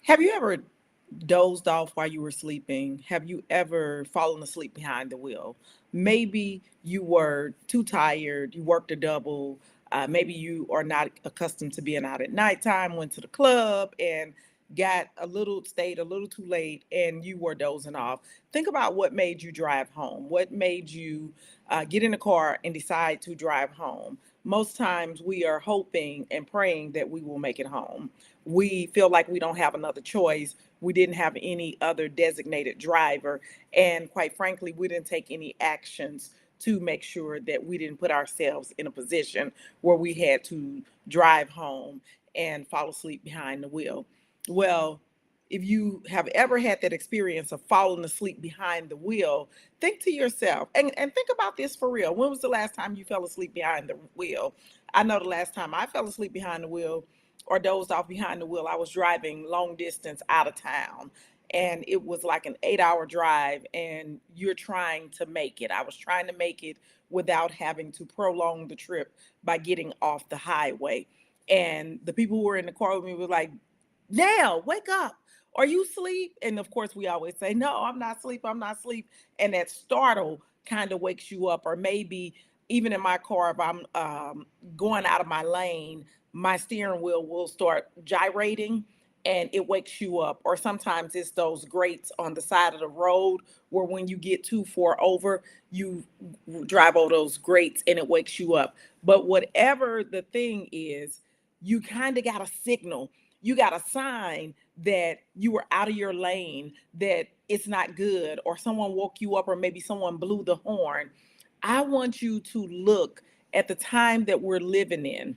Have you ever dozed off while you were sleeping? Have you ever fallen asleep behind the wheel? Maybe you were too tired, you worked a double, maybe you are not accustomed to being out at nighttime, went to the club and stayed a little too late, and you were dozing off. Think about what made you drive home. What made you get in the car and decide to drive home? Most times we are hoping and praying that we will make it home. We feel like we don't have another choice. We didn't have any other designated driver. And quite frankly, we didn't take any actions to make sure that we didn't put ourselves in a position where we had to drive home and fall asleep behind the wheel. Well, if you have ever had that experience of falling asleep behind the wheel, think to yourself and think about this for real. When was the last time you fell asleep behind the wheel? I know the last time I fell asleep behind the wheel or dozed off behind the wheel, I was driving long distance out of town. And it was like an 8 hour drive, and you're trying to make it. I was trying to make it without having to prolong the trip by getting off the highway. And the people who were in the car with me were like, now, wake up. Are you asleep? And of course, we always say, no, I'm not asleep. I'm not asleep. And that startle kind of wakes you up. Or maybe even in my car, if I'm going out of my lane, my steering wheel will start gyrating and it wakes you up. Or sometimes it's those grates on the side of the road where when you get too far over, you drive over those grates and it wakes you up. But whatever the thing is, you kind of got a signal, you got a sign that you were out of your lane, that it's not good, or someone woke you up, or maybe someone blew the horn. I want you to look at the time that we're living in,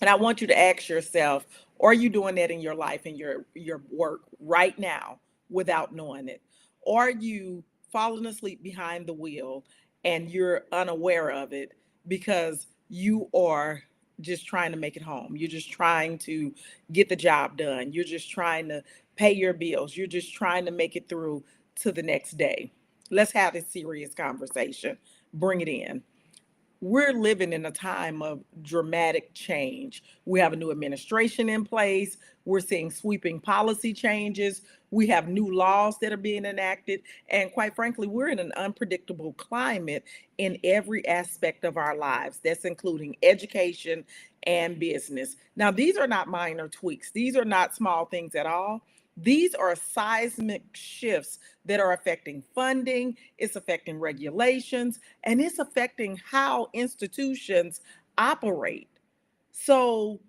and I want you to ask yourself, are you doing that in your life and your work right now without knowing it? Are you falling asleep behind the wheel and you're unaware of it because you are just trying to make it home? You're just trying to get the job done. You're just trying to pay your bills. You're just trying to make it through to the next day. Let's have this serious conversation. Bring it in. We're living in a time of dramatic change. We have a new administration in place. We're seeing sweeping policy changes. We have new laws that are being enacted. And quite frankly, we're in an unpredictable climate in every aspect of our lives. That's including education and business. Now, these are not minor tweaks, these are not small things at all. These are seismic shifts that are affecting funding, it's affecting regulations, and it's affecting how institutions operate. So,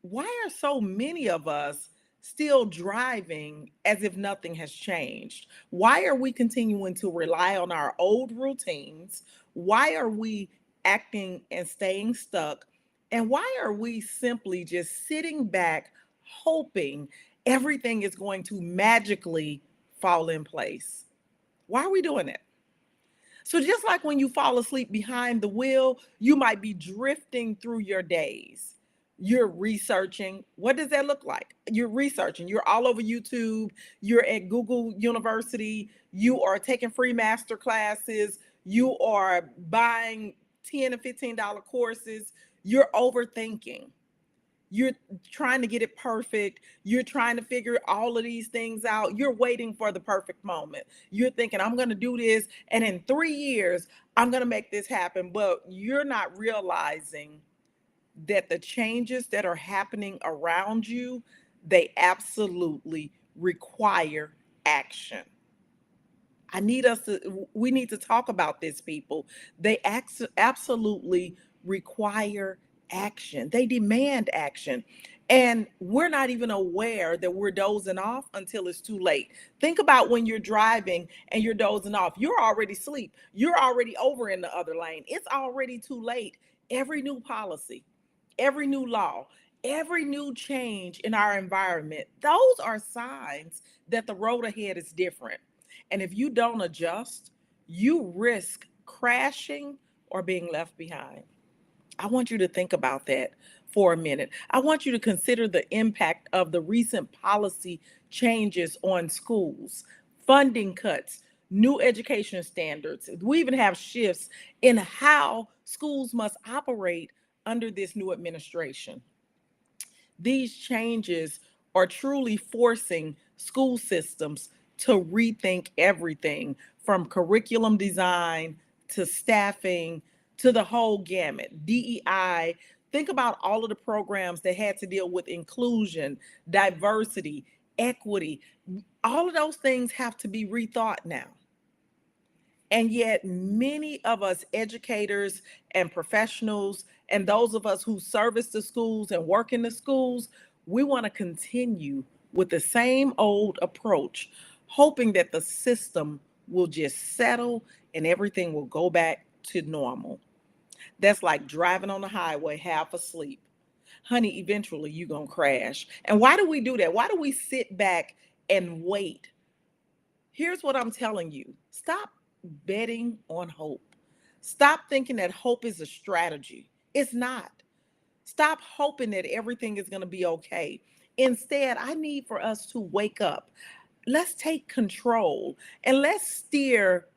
why are so many of us still driving as if nothing has changed? Why are we continuing to rely on our old routines? Why are we acting and staying stuck? And why are we simply just sitting back, hoping everything is going to magically fall in place? Why are we doing it? So, just like when you fall asleep behind the wheel, you might be drifting through your days. You're researching. What does that look like? You're researching. You're all over YouTube. You're at Google University. You are taking free master classes. You are buying $10 and $15 courses. You're overthinking. You're trying to get it perfect. You're trying to figure all of these things out. You're waiting for the perfect moment. You're thinking, I'm going to do this, and in 3 years, I'm going to make this happen. But you're not realizing that the changes that are happening around you, they absolutely require action. We need to talk about this, people. They absolutely require action. They demand action. And we're not even aware that we're dozing off until it's too late. Think about when you're driving and you're dozing off. You're already asleep. You're already over in the other lane. It's already too late. Every new policy, every new law, every new change in our environment, those are signs that the road ahead is different. And if you don't adjust, you risk crashing or being left behind. I want you to think about that for a minute. I want you to consider the impact of the recent policy changes on schools, funding cuts, new education standards. We even have shifts in how schools must operate under this new administration. These changes are truly forcing school systems to rethink everything from curriculum design to staffing to the whole gamut. DEI, think about all of the programs that had to deal with inclusion, diversity, equity. All of those things have to be rethought now. And yet, many of us educators and professionals, and those of us who service the schools and work in the schools, we want to continue with the same old approach, hoping that the system will just settle and everything will go back to normal. That's like driving on the highway half asleep. Honey, eventually you're going to crash. And why do we do that? Why do we sit back and wait? Here's what I'm telling you: stop betting on hope. Stop thinking that hope is a strategy. It's not. Stop hoping that everything is going to be okay. Instead, I need for us to wake up. Let's take control and let's steer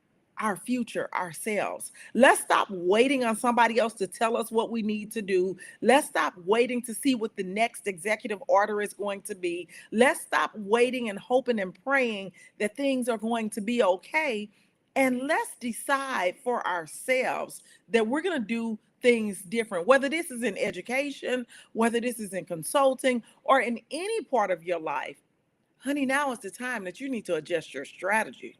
our future ourselves. Let's stop waiting on somebody else to tell us what we need to do. Let's stop waiting to see what the next executive order is going to be. Let's stop waiting and hoping and praying that things are going to be okay. And let's decide for ourselves that we're going to do things different, whether this is in education, whether this is in consulting, or in any part of your life. Honey, now is the time that you need to adjust your strategy.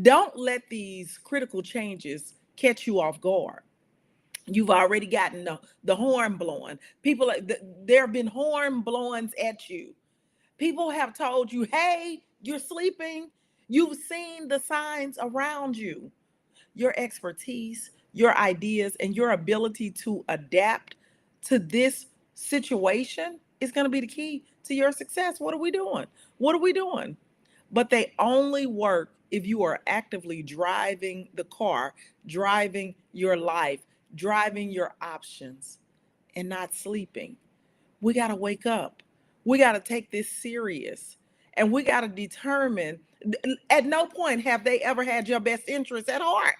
Don't let these critical changes catch you off guard. You've already gotten the horn blowing. There have been horn blowings at you. People have told you, hey, you're sleeping. You've seen the signs around you. Your expertise, your ideas, and your ability to adapt to this situation is going to be the key to your success. What are we doing? What are we doing? But they only work if you are actively driving the car, driving your life, driving your options, and not sleeping. We got to wake up. We got to take this serious. And we got to determine at no point have they ever had your best interest at heart.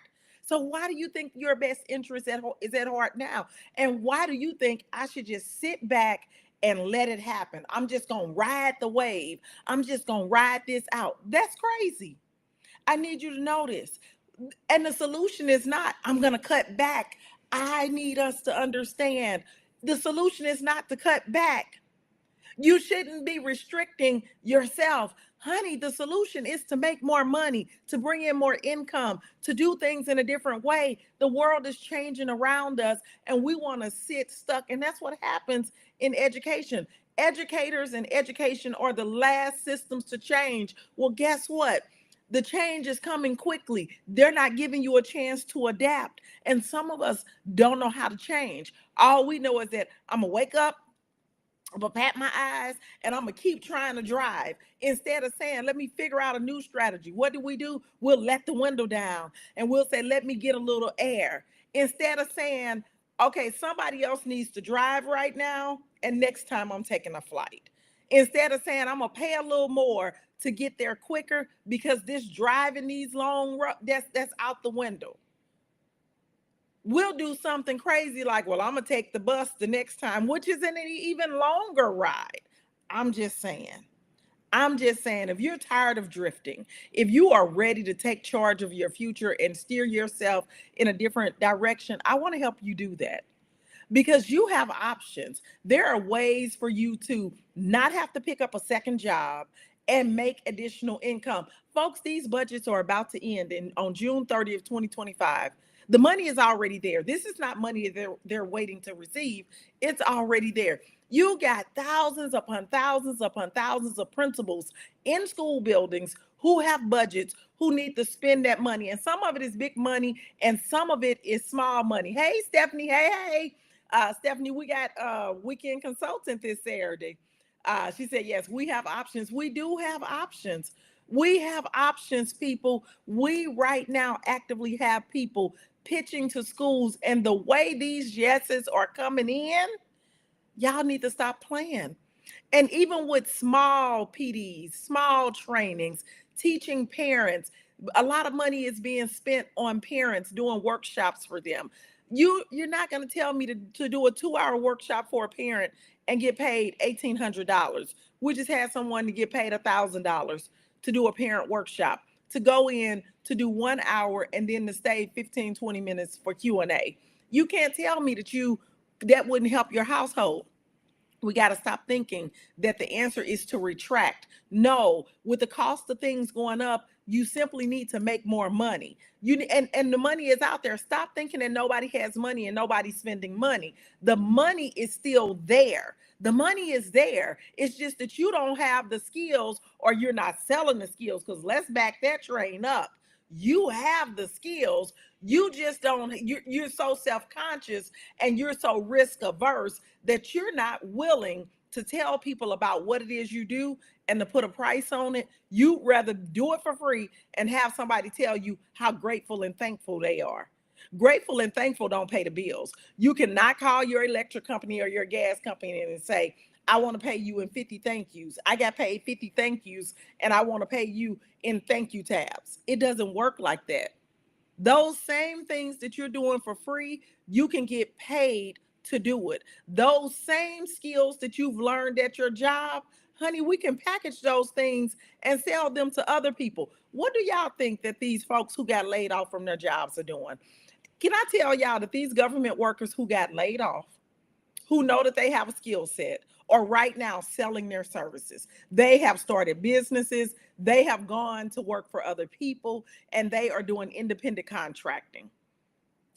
So why do you think your best interest is at heart now? And why do you think I should just sit back and let it happen? I'm just going to ride the wave. I'm just going to ride this out. That's crazy. I need you to know this. And the solution is not, I'm going to cut back. I need us to understand the solution is not to cut back. You shouldn't be restricting yourself. Honey, the solution is to make more money, to bring in more income, to do things in a different way. The world is changing around us and we want to sit stuck. And that's what happens in education. Educators and education are the last systems to change. Well, guess what? The change is coming quickly. They're not giving you a chance to adapt. And some of us don't know how to change. All we know is that I'm going to wake up, I'm gonna pat my eyes and I'm gonna keep trying to drive instead of saying, let me figure out a new strategy. What do? We'll let the window down and we'll say, let me get a little air. Instead of saying, okay, somebody else needs to drive right now, and next time I'm taking a flight. Instead of saying, I'm gonna pay a little more to get there quicker because this driving these long that's out the window. We'll do something crazy like, well, I'm gonna take the bus the next time, which is an even longer ride. I'm just saying. I'm just saying, if you're tired of drifting, if you are ready to take charge of your future and steer yourself in a different direction, I want to help you do that because you have options. There are ways for you to not have to pick up a second job and make additional income. Folks, these budgets are about to end on June 30th, 2025. The money is already there. This is not money they're waiting to receive. It's already there. You got thousands upon thousands upon thousands of principals in school buildings who have budgets who need to spend that money. And some of it is big money and some of it is small money. Hey, Stephanie. Hey. Stephanie, we got a weekend consultant this Saturday. She said, yes, we have options. We do have options. We have options, people. We right now actively have people pitching to schools. And the way these yeses are coming in, y'all need to stop playing. And even with small PDs, small trainings, teaching parents, a lot of money is being spent on parents doing workshops for them. You're not going to tell me to do a 2-hour workshop for a parent and get paid $1,800. We just had someone to get paid $1,000 to do a parent workshop, to go in to do 1 hour and then to stay 15, 20 minutes for Q&A. You can't tell me that wouldn't help your household. We got to stop thinking that the answer is to retract. No, with the cost of things going up, you simply need to make more money. And the money is out there. Stop thinking that nobody has money and nobody's spending money. The money is still there. The money is there. It's just that you don't have the skills, or you're not selling the skills, because let's back that train up. You have the skills. You just don't, you're so self-conscious and you're so risk averse that you're not willing to tell people about what it is you do and to put a price on it. You'd rather do it for free and have somebody tell you how grateful and thankful they are. Grateful and thankful don't pay the bills. You cannot call your electric company or your gas company and say, I want to pay you in 50 thank yous. I got paid 50 thank yous and I want to pay you in thank you tabs. It doesn't work like that. Those same things that you're doing for free, you can get paid to do it. Those same skills that you've learned at your job, honey, we can package those things and sell them to other people. What do y'all think that these folks who got laid off from their jobs are doing? Can I tell y'all that these government workers who got laid off, who know that they have a skill set, are right now selling their services. They have started businesses, they have gone to work for other people, and they are doing independent contracting.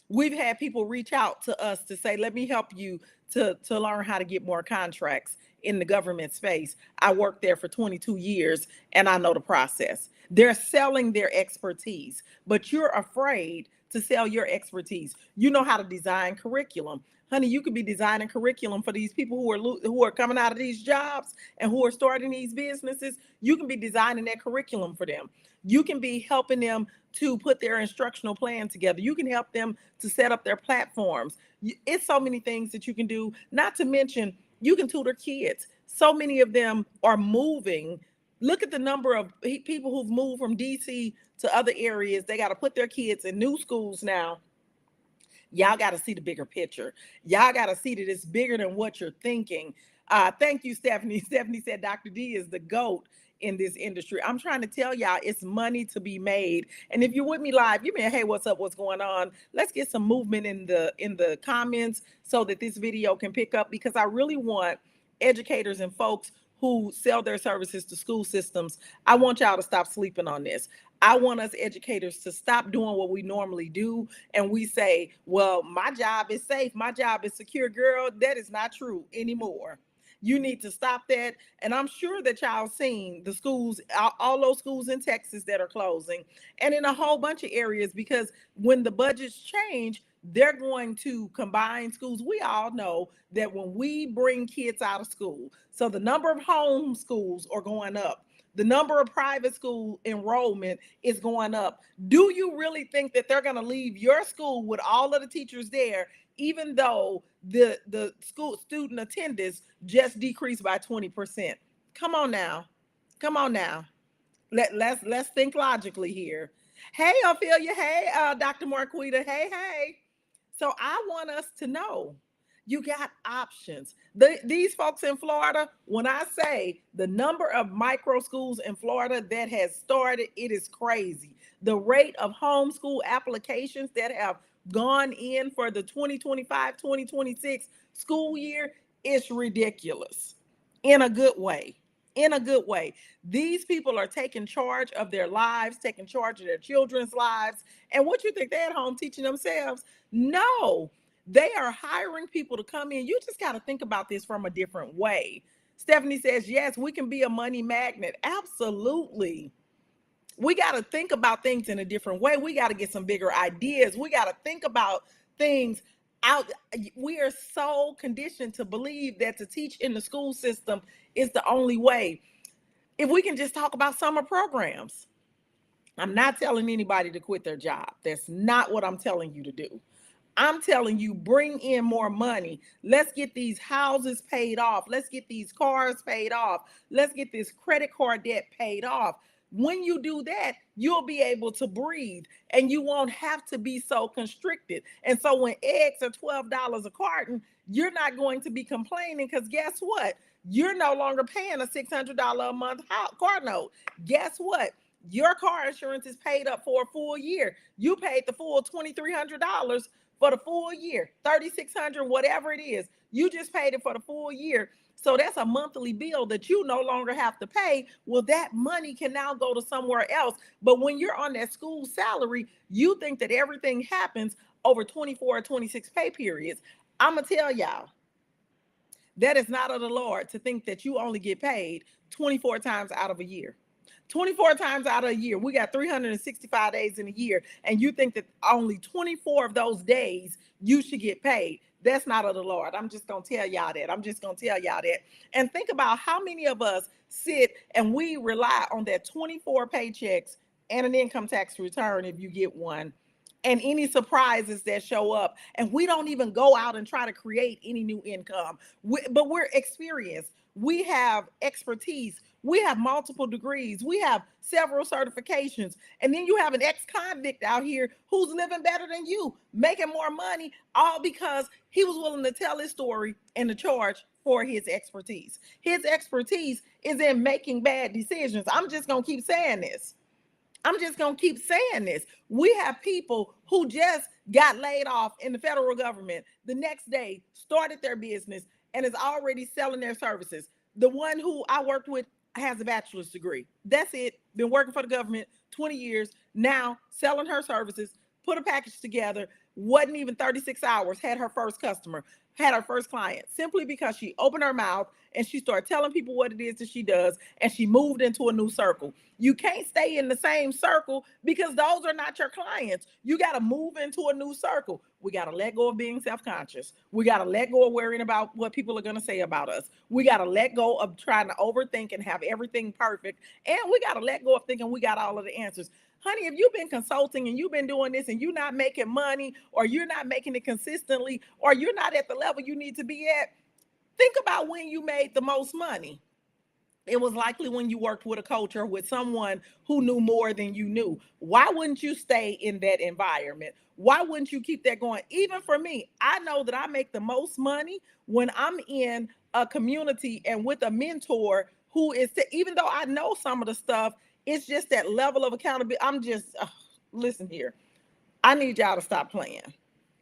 We've had people reach out to us to say, let me help you to learn how to get more contracts in the government space. I worked there for 22 years and I know the process. They're selling their expertise, but you're afraid to sell your expertise. You know how to design curriculum. Honey, you could be designing curriculum for these people who are coming out of these jobs and who are starting these businesses. You can be designing that curriculum for them. You can be helping them to put their instructional plan together. You can help them to set up their platforms. It's so many things that you can do, not to mention you can tutor kids. So many of them are moving. Look at the number of people who've moved from DC to other areas. They got to put their kids in new schools now. Y'all got to see the bigger picture. Y'all got to see that it's bigger than what you're thinking. Thank you, Stephanie. Stephanie said Dr. D is the GOAT in this industry. I'm trying to tell y'all it's money to be made. And if you're with me live, give me a hey, what's up, what's going on? Let's get some movement in the comments so that this video can pick up, because I really want educators and folks who sell their services to school systems. I want y'all to stop sleeping on this. I want us educators to stop doing what we normally do. And we say, well, my job is safe. My job is secure. Girl, that is not true anymore. You need to stop that. And I'm sure that y'all seen the schools, all those schools in Texas that are closing, and in a whole bunch of areas, because when the budgets change, they're going to combine schools. We all know that when we bring kids out of school, so the number of home schools are going up. The number of private school enrollment is going up. Do you really think that they're going to leave your school with all of the teachers there, even though the school student attendance just decreased by 20%? Come on now. Come on now. Let's think logically here. Hey, Ophelia. Hey, Dr. Marquita. Hey. So I want us to know you got options. These folks in Florida, when I say the number of micro schools in Florida that has started, it is crazy. The rate of homeschool applications that have gone in for the 2025-2026 school year is ridiculous, in a good way. In a good way. These people are taking charge of their lives, taking charge of their children's lives. And what you think, they're at home teaching themselves? No, they are hiring people to come in. You just got to think about this from a different way. Stephanie says, yes, we can be a money magnet. Absolutely. We got to think about things in a different way. We got to get some bigger ideas. We got to think about things out. We are so conditioned to believe that to teach in the school system is the only way. If we can just talk about summer programs. I'm not telling anybody to quit their job. That's not what I'm telling you to do. I'm telling you, bring in more money. Let's get these houses paid off. Let's get these cars paid off. Let's get this credit card debt paid off. When you do that, you'll be able to breathe and you won't have to be so constricted. And so when eggs are $12 a carton, you're not going to be complaining, because guess what? You're no longer paying a $600 a month car note. Guess what? Your car insurance is paid up for a full year. You paid the full $2,300 for the full year, 3,600, whatever it is. You just paid it for the full year. So that's a monthly bill that you no longer have to pay. Well, that money can now go to somewhere else. But when you're on that school salary, you think that everything happens over 24 or 26 pay periods. I'm going to tell y'all, that is not of the Lord to think that you only get paid 24 times out of a year. 24 times out of a year. We got 365 days in a year, and you think that only 24 of those days you should get paid. That's not of the Lord. I'm just going to tell y'all that. I'm just going to tell y'all that. And think about how many of us sit and we rely on that 24 paychecks and an income tax return if you get one, and any surprises that show up. And we don't even go out and try to create any new income. But we're experienced. We have expertise. We have multiple degrees. We have several certifications. And then you have an ex-convict out here who's living better than you, making more money, all because he was willing to tell his story and to charge for his expertise. His expertise is in making bad decisions. I'm just going to keep saying this. I'm just going to keep saying this. We have people who just got laid off in the federal government the next day, started their business, and is already selling their services. The one who I worked with has a bachelor's degree. That's it. Been working for the government 20 years. Now selling her services, put a package together. Wasn't even 36 hours, had her first customer, had her first client, simply because she opened her mouth and she started telling people what it is that she does, and she moved into a new circle. You can't stay in the same circle because those are not your clients. You got to move into a new circle. We got to let go of being self-conscious. We got to let go of worrying about what people are going to say about us. We got to let go of trying to overthink and have everything perfect. And we got to let go of thinking we got all of the answers. Honey, if you've been consulting and you've been doing this and you're not making money, or you're not making it consistently, or you're not at the level you need to be at, think about when you made the most money. It was likely when you worked with a coach or with someone who knew more than you knew. Why wouldn't you stay in that environment? Why wouldn't you keep that going? Even for me, I know that I make the most money when I'm in a community and with a mentor who is, even though I know some of the stuff, it's just that level of accountability. I'm just, listen here. I need y'all to stop playing.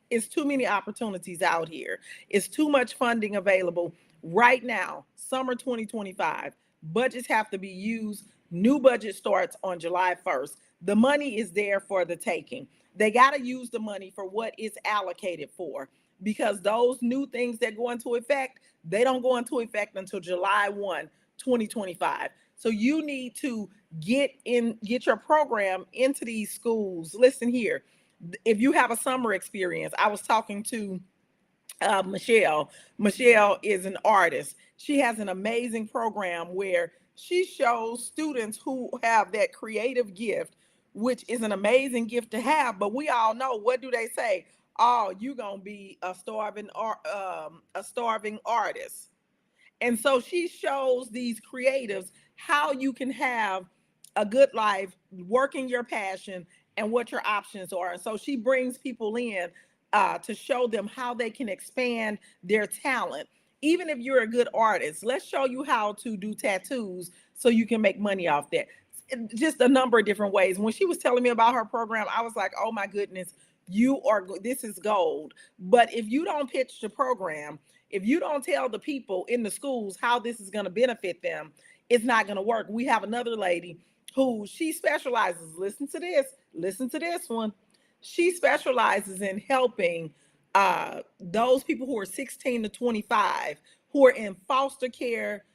It's too many opportunities out here. It's too much funding available right now, summer 2025. Budgets have to be used. New budget starts on July 1st. The money is there for the taking. They got to use the money for what it's allocated for, because those new things that go into effect, they don't go into effect until July 1, 2025. So you need to get your program into these schools. Listen here. If you have a summer experience, I was talking to Michelle. Michelle is an artist. She has an amazing program where she shows students who have that creative gift, which is an amazing gift to have. But we all know, what do they say? Oh, you're gonna be a starving artist. And so she shows these creatives how you can have a good life, working your passion, and what your options are. And so she brings people in to show them how they can expand their talent. Even if you're a good artist, let's show you how to do tattoos so you can make money off that. Just a number of different ways. When she was telling me about her program, I was like, oh my goodness, this is gold. But if you don't pitch the program, if you don't tell the people in the schools how this is going to benefit them, it's not going to work. We have another lady who she specializes, listen to this one. She specializes in helping those people who are 16 to 25 who are in foster care,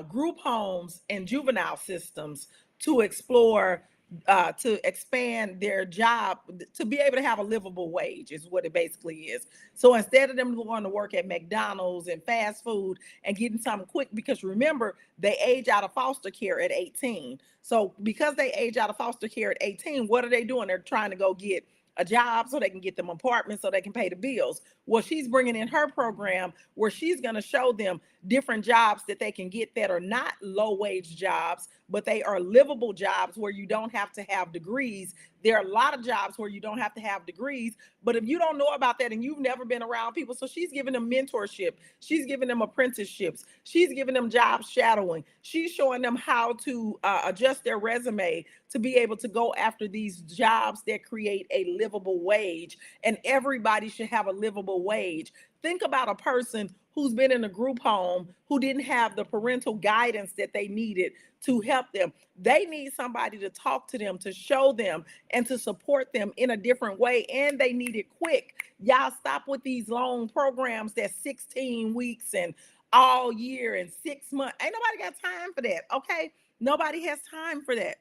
group homes, and juvenile systems to explore, to expand their job, to be able to have a livable wage is what it basically is. So instead of them going to work at McDonald's and fast food and getting something quick, because remember, they age out of foster care at 18. So because they age out of foster care at 18, what are they doing? They're trying to go get a job so they can get them apartments so they can pay the bills. Well, she's bringing in her program where she's going to show them different jobs that they can get that are not low wage jobs, but they are livable jobs where you don't have to have degrees. There are a lot of jobs where you don't have to have degrees, but if you don't know about that and you've never been around people, so she's giving them mentorship, she's giving them apprenticeships, she's giving them job shadowing, she's showing them how to adjust their resume to be able to go after these jobs that create a livable wage. And everybody should have a livable wage. Think about a person who's been in a group home who didn't have the parental guidance that they needed to help them. They need somebody to talk to them, to show them, and to support them in a different way. And they need it quick. Y'all stop with these long programs that's 16 weeks and all year and 6 months. Ain't nobody got time for that. Okay. Nobody has time for that.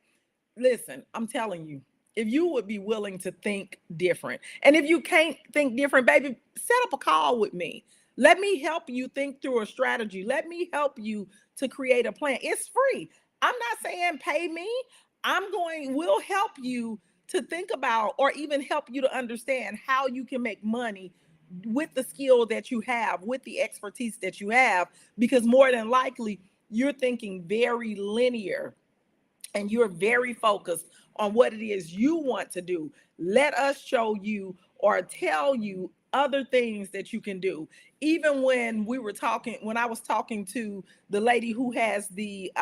Listen, I'm telling you, if you would be willing to think different, and if you can't think different, baby, set up a call with me. Let me help you think through a strategy. Let me help you to create a plan. It's free. I'm not saying pay me. We'll help you to think about, or even help you to understand how you can make money with the skill that you have, with the expertise that you have, because more than likely, you're thinking very linear and you're very focused on what it is you want to do. Let us show you or tell you other things that you can do. Even when I was talking to the lady who has the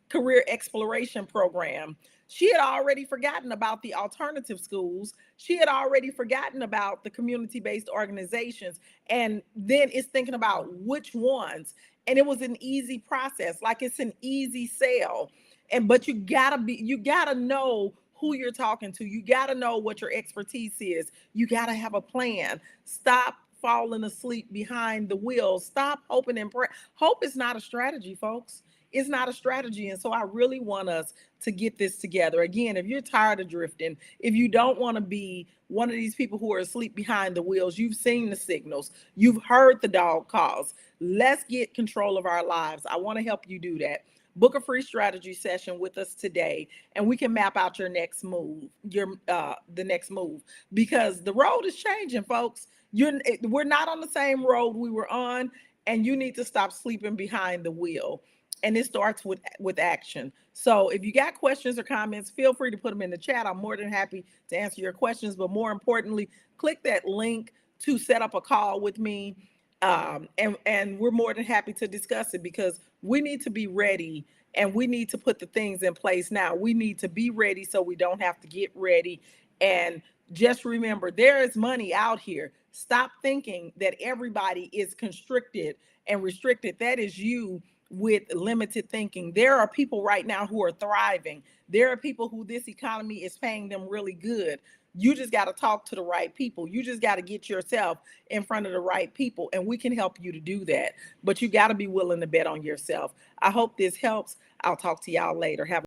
career exploration program, she had already forgotten about the alternative schools. She had already forgotten about the community-based organizations. And then it's thinking about which ones. And it was an easy process, like it's an easy sale. But you gotta know who you're talking to. You gotta know what your expertise is. You gotta have a plan. Stop falling asleep behind the wheel. Stop hoping and pray. Hope is not a strategy, folks. It's not a strategy. And so I really want us to get this together. Again, if you're tired of drifting, if you don't want to be one of these people who are asleep behind the wheels, you've seen the signals, you've heard the dog calls. Let's get control of our lives. I want to help you do that. Book a free strategy session with us today, and we can map out your next move, the next move, because the road is changing, folks. We're not on the same road we were on, and you need to stop sleeping behind the wheel. And it starts with action. So if you got questions or comments, feel free to put them in the chat. I'm more than happy to answer your questions. But more importantly, click that link to set up a call with me. And we're more than happy to discuss it, because we need to be ready and we need to put the things in place now. We need to be ready so we don't have to get ready. And just remember, there is money out here. Stop thinking that everybody is constricted and restricted. That is you with limited thinking. There are people right now who are thriving. There are people who this economy is paying them really good. You just got to talk to the right people. You just got to get yourself in front of the right people, and we can help you to do that. But you got to be willing to bet on yourself. I hope this helps. I'll talk to y'all later. Have